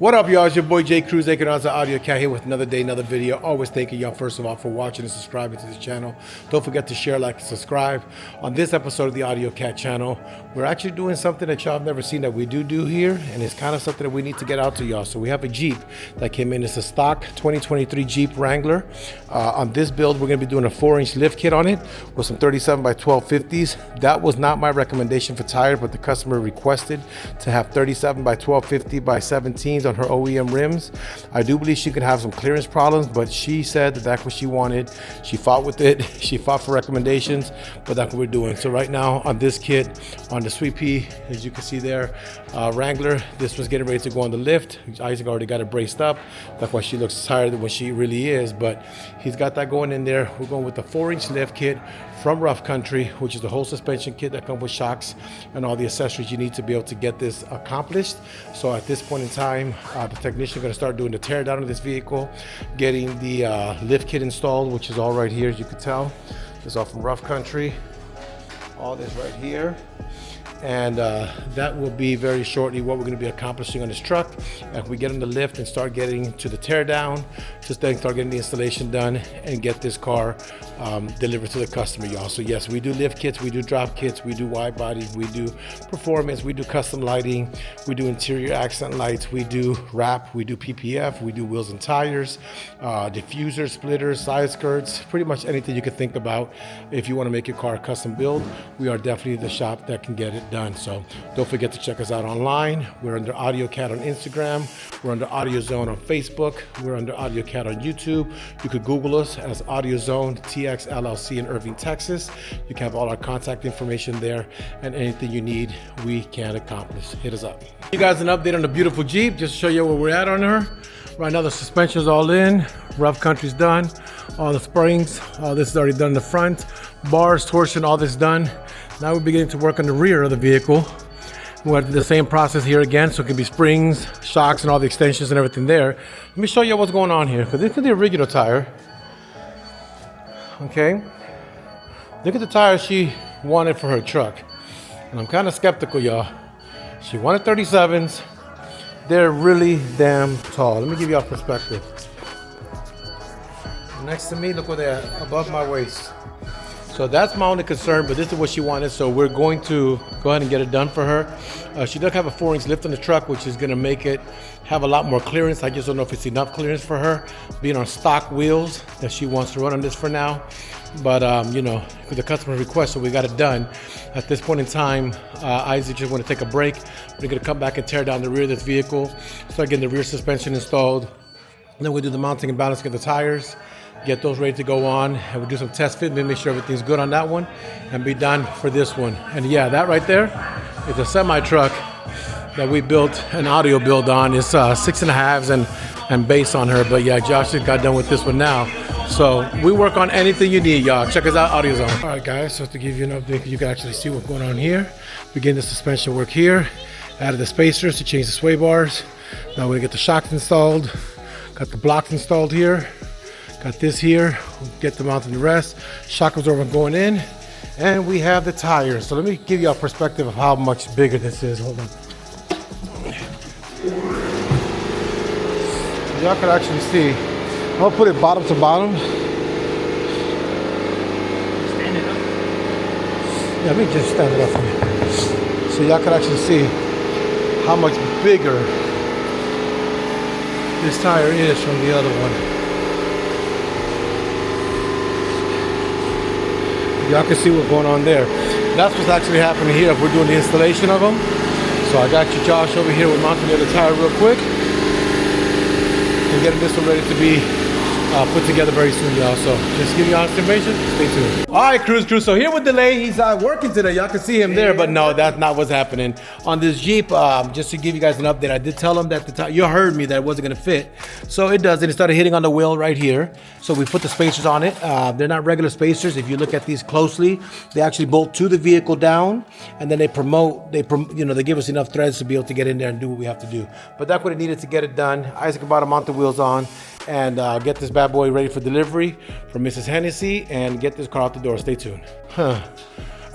What up, y'all? It's your boy Jay Cruz, aka AUDIOZONE here with another day, another video. Always thanking y'all, first of all, for watching and subscribing to this channel. Don't forget to share, like, and subscribe. On this episode of the AUDIOZONE channel, we're actually doing something that y'all have never seen that we do here, and it's kind of something that we need to get out to y'all. So we have a Jeep that came in. It's a stock 2023 Jeep Wrangler. On this build, we're going to be doing a 4-inch lift kit on it with some 37x12.50s. That was not my recommendation for tires, but the customer requested to have 37x12.50x17s on her OEM rims. I do believe she could have some clearance problems, but she said that that's what she wanted. She fought with it. She fought for recommendations, but that's what we're doing. So right now on this kit, on the Sweet Pea, as you can see there, Wrangler, this was getting ready to go on the lift. Isaac already got it braced up. That's why she looks tired when she really is, but he's got that going in there. We're going with the 4-inch lift kit from Rough Country, which is the whole suspension kit that comes with shocks and all the accessories you need to be able to get this accomplished. So at this point in time, the technician is going to start doing the tear down of this vehicle, getting the lift kit installed, which is all right here, as you can tell. This is all from Rough Country. All this right here. And that will be very shortly what we're going to be accomplishing on this truck. If we get on the lift and start getting to the tear down, just then start getting the installation done and get this car delivered to the customer, y'all. So yes, we do lift kits, we do drop kits, we do wide bodies, we do performance, we do custom lighting, we do interior accent lights, we do wrap, we do PPF, we do wheels and tires, diffusers, splitters, side skirts, pretty much anything you could think about. If you want to make your car a custom build, we are definitely the shop that can get it done. So don't forget to check us out online. We're under AUDIOZONE on Instagram. We're under AUDIOZONE on Facebook. We're under AUDIOZONE on YouTube. You could Google us as AUDIOZONE TX LLC in Irving, Texas. You can have all our contact information there, and anything you need, we can accomplish. Hit us up. You guys an update on the beautiful Jeep, just to show you where we're at on her. Right now the suspension's all in, Rough Country's done, all the springs, all this is already done in the front, bars, torsion, all this done. Now we're beginning to work on the rear of the vehicle. We're at the same process here again, so it can be springs, shocks, and all the extensions and everything there. Let me show you what's going on here, because this is the original tire. Okay, look at the tire she wanted for her truck. And I'm kind of skeptical, y'all. She wanted 37s. They're really damn tall. Let me give you a perspective. Next to me, look where they're at, above my waist. So that's my only concern, but this is what she wanted, so we're going to go ahead and get it done for her. She does have a 4-inch lift on the truck, which is gonna make it have a lot more clearance. I just don't know if it's enough clearance for her, being on stock wheels that she wants to run on this for now. But you know, the customer request, so we got it done. At this point in time, Isaac just want to take a break. We're gonna come back and tear down the rear of this vehicle, start getting the rear suspension installed. And then we'll do the mounting and balancing of the tires, get those ready to go on, and we'll do some test fit, make sure everything's good on that one, and be done for this one. And yeah, that right there is a semi truck that we built an audio build on. It's 6.5s and base on her, but yeah, Josh just got done with this one now. So we work on anything you need, y'all. Check us out, AUDIOZONE. All right, guys, so to give you an update, you can actually see what's going on here. Begin the suspension work here. Added the spacers to change the sway bars. Now we're gonna get the shocks installed. Got the blocks installed here. Got this here, we'll get them out to the rest. Shock absorber going in, and we have the tires. So let me give you a perspective of how much bigger this is. Hold on. Y'all can actually see. I'll put it bottom to bottom. Stand it up. Yeah, let me just stand it up for you. So y'all can actually see how much bigger this tire is from the other one. Y'all can see what's going on there. That's what's actually happening here if we're doing the installation of them. So I got you, Josh, over here. We're mounting the other tire real quick and getting this one ready to be put together very soon, y'all. So just give you honest information. Stay tuned. All right, crew. So here with delay, he's working today. Y'all can see him there, but no, that's not what's happening on this Jeep. Just to give you guys an update, I did tell him that the tire, you heard me, that it wasn't gonna fit. So it doesn't. It started hitting on the wheel right here. So we put the spacers on it. They're not regular spacers. If you look at these closely, they actually bolt to the vehicle down, and then they give us enough threads to be able to get in there and do what we have to do. But that's what it needed to get it done. Isaac about to mount the wheels on and get this bad boy ready for delivery from Mrs. Hennessy and get this car out the door. Stay tuned.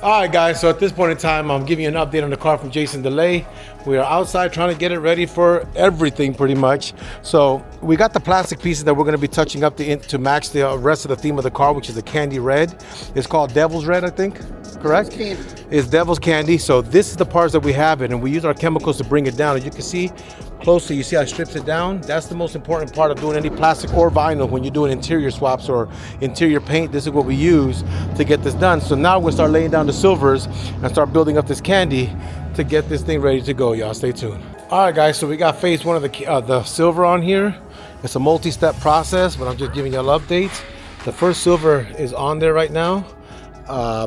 All right, guys, so at this point in time, I'm giving you an update on the car from Jason Delay. We are outside trying to get it ready for everything pretty much. So we got the plastic pieces that we're going to be touching up to match the rest of the theme of the car, which is a candy red. It's called Devil's Red, I think, correct? It's Devil's Candy. So this is the parts that we have it, and we use our chemicals to bring it down. As you can see closely, you see how it strips it down? That's the most important part of doing any plastic or vinyl when you're doing interior swaps or interior paint. This is what we use to get this done. So now we'll start laying down the silvers and start building up this candy to get this thing ready to go, y'all. Stay tuned. All right, guys, so we got phase one of the silver on here. It's a multi-step process, but I'm just giving y'all updates. The first silver is on there right now.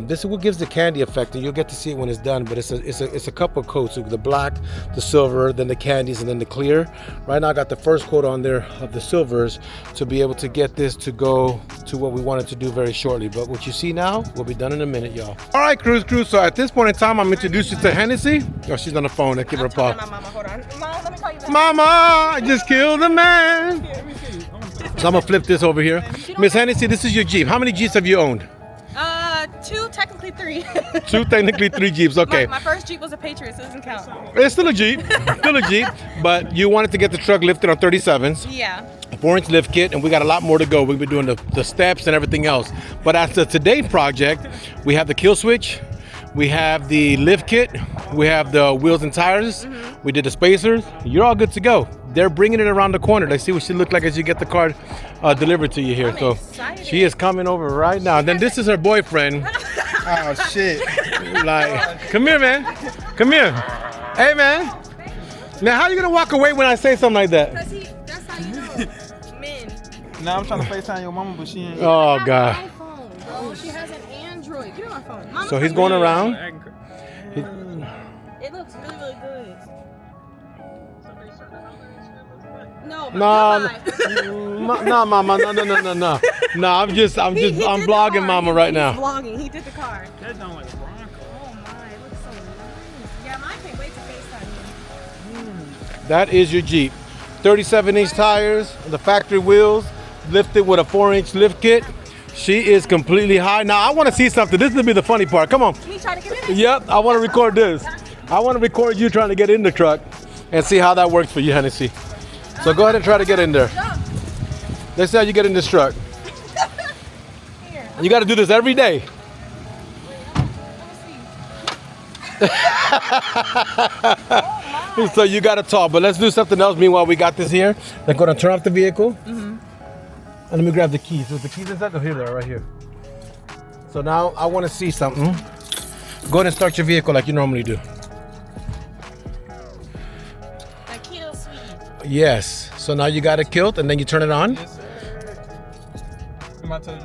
This is what gives the candy effect, and you'll get to see it when it's done, but it's a couple of coats, so the black, the silver, then the candies, and then the clear. Right now I got the first coat on there of the silvers to be able to get this to go to what we wanted to do very shortly, but what you see now will be done in a minute, y'all. All right, crew, so at this point in time, I'm introducing you to Hennessy. Oh, she's on the phone. I give her a pop. Mama, hold on. Mom, let me call you back. Mama, I just killed a man. So I'm gonna flip this over here. Miss Hennessy, this is your Jeep. How many Jeeps have you owned? 2, technically 3. 2, technically 3 Jeeps, okay. My first Jeep was a Patriot, so it doesn't count. It's still a Jeep, but you wanted to get the truck lifted on 37s. Yeah. 4-inch lift kit, and we got a lot more to go. We've been doing the steps and everything else. But as the today project, we have the kill switch, we have the lift kit, we have the wheels and tires, we did the spacers. You're all good to go. They're bringing it around the corner. Let's see what she look like as you get the car delivered to you here. So excited. she is coming over right now. Then this is her boyfriend. Oh shit! Like, come here, man. Come here. Hey, man. Now, how are you gonna walk away when I say something like that? That's how you know. Men. Now I'm trying to FaceTime your mama, but she ain't. Oh God. Oh, she has an Android. Get on my phone. Mama, So he's going around. It looks really, really good. No, No, mama, no. No, I'm vlogging mama right now. He's vlogging. He did the car. That don't like a Bronco. Oh my, it looks so nice. Yeah, mine can't wait to FaceTime you. That is your Jeep. 37-inch tires, the factory wheels, lifted with a 4-inch lift kit. She is completely high. Now, I want to see something. This will be the funny part. Come on. Can you try to get in? Yep, I want to record this. I want to record you trying to get in the truck and see how that works for you, Hennessy. So go ahead and try to get in there. Let's see how you get in this truck. Here. You got to do this every day. So you got to talk, but let's do something else. Meanwhile, we got this here. They're going to turn off the vehicle. And let me grab the keys. So the keys inside? Oh, here they are, right here. So now I want to see something. Go ahead and start your vehicle like you normally do. Yes. So now you got it killed, and then you turn it on. Yes, sir. I'll tell you.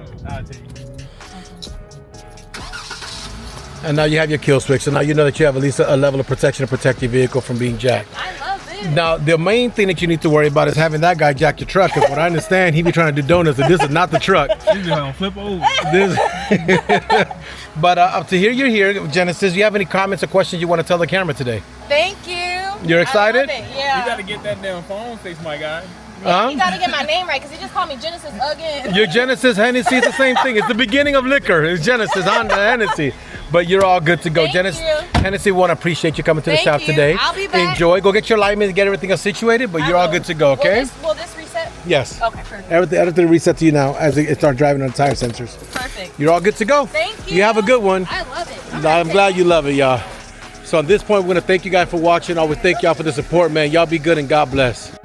And now you have your kill switch. So now you know that you have at least a level of protection to protect your vehicle from being jacked. I love this. Now, the main thing that you need to worry about is having that guy jack your truck. Because what I understand, he be trying to do donuts, and this is not the truck. You just gonna flip over. But up to here, you're here. Genesis, do you have any comments or questions you want to tell the camera today? Thank you. You're excited? I love it. Yeah. You gotta get that damn phone fixed, my guy. You gotta get my name right, because he just called me Genesis again. Your Genesis, Hennessy, it's the same thing. It's the beginning of liquor. It's Genesis, Honda, Hennessy. But you're all good to go. Thank Genesis, you. Hennessy, we want to appreciate you coming to the Thank shop you. today. I'll be back. Enjoy. Go get your alignment, get everything else situated, but you're all good to go, okay? Will this reset? Yes. Okay, perfect. Everything reset to you now as it starts driving on the tire sensors. Perfect. You're all good to go. Thank you. You have a good one. I love it. I'm glad you love it, y'all. So at this point, we're going to thank you guys for watching. I always thank y'all for the support, man. Y'all be good and God bless.